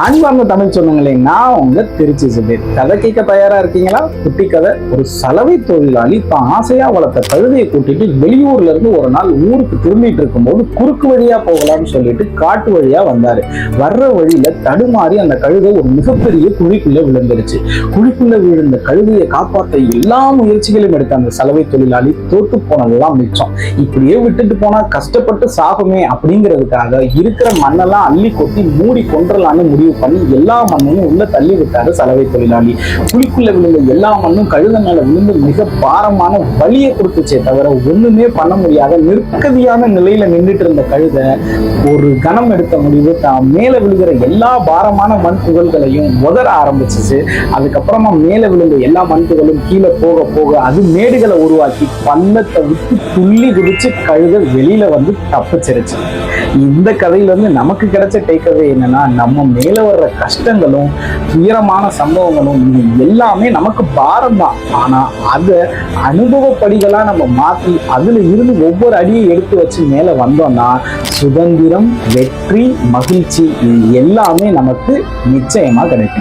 அன்பார்ந்த தமிழ் சொந்தங்களே, நான் உங்க திருச்சி சுபீர். கதை கேட்க தயாரா இருக்கீங்களா? குட்டி கதை. ஒரு சலவை தொழிலாளி தான் ஆசையா வளர்த்த கழுதையை கூட்டிட்டு வெளியூர்ல இருந்து ஒரு நாள் ஊருக்கு திரும்பிட்டு இருக்கும்போது குறுக்கு வழியா போகலாம்னு சொல்லிட்டு காட்டு வழியா வந்தாரு. வர்ற வழியில தடுமாறி அந்த கழுதை ஒரு மிகப்பெரிய குழிக்குள்ள விழுந்துருச்சு. குழிக்குள்ள விழுந்த கழுதையை காப்பாற்ற எல்லா முயற்சிகளையும் எடுத்த அந்த சலவை தொழிலாளி தோத்து போனதெல்லாம் மிச்சம். இப்படியே விட்டுட்டு போனா கஷ்டப்பட்டு சாகுமே அப்படிங்கிறதுக்காக இருக்கிற மண்ணெல்லாம் அள்ளி கொட்டி மூடி கொன்றலான்னு முடிவு பண்ணி எல்லா மண்ணையும் உள்ள தள்ளி விட்டாரு சலவை தொழிலாளி. குழிக்குள்ள விழுந்த எல்லா மண்ணும் கழுத மேல விழுந்து மிக பாரமான வலியை கொடுத்துச்சே தவிர ஒண்ணுமே பண்ண முடியாத நிற்கதியான நிலையில நின்றுட்டு இருந்த கழுத ஒரு கணம் எடுத்த முடிவு தான் மேல விழுகிற எல்லா பாரமான மண் துகள்களையும் உதற ஆரம்பிச்சிச்சு. அதுக்கப்புறமா மேல விழுந்த எல்லா மண் துகளும் கீழே போக போக அது மேடுகளை உருவாக்கி பள்ளத்தை விட்டு துள்ளி குதிச்சு கழுத வெளியில வந்து தப்பிச்சிருச்சு. இந்த கதையில இருந்து நமக்கு கிடைச்ச டேக்அவே என்னன்னா, நம்ம மேல வர்ற கஷ்டங்களும் துயரமான சம்பவங்களும் இது எல்லாமே நமக்கு பாரம் தான். ஆனா அதை அனுபவப்படிகளா நம்ம மாத்தி அதுல இருந்து ஒவ்வொரு அடியை எடுத்து வச்சு மேல வந்தோம்னா சுதந்திரம், வெற்றி, மகிழ்ச்சி இது எல்லாமே நமக்கு நிச்சயமா கிடைக்கும்.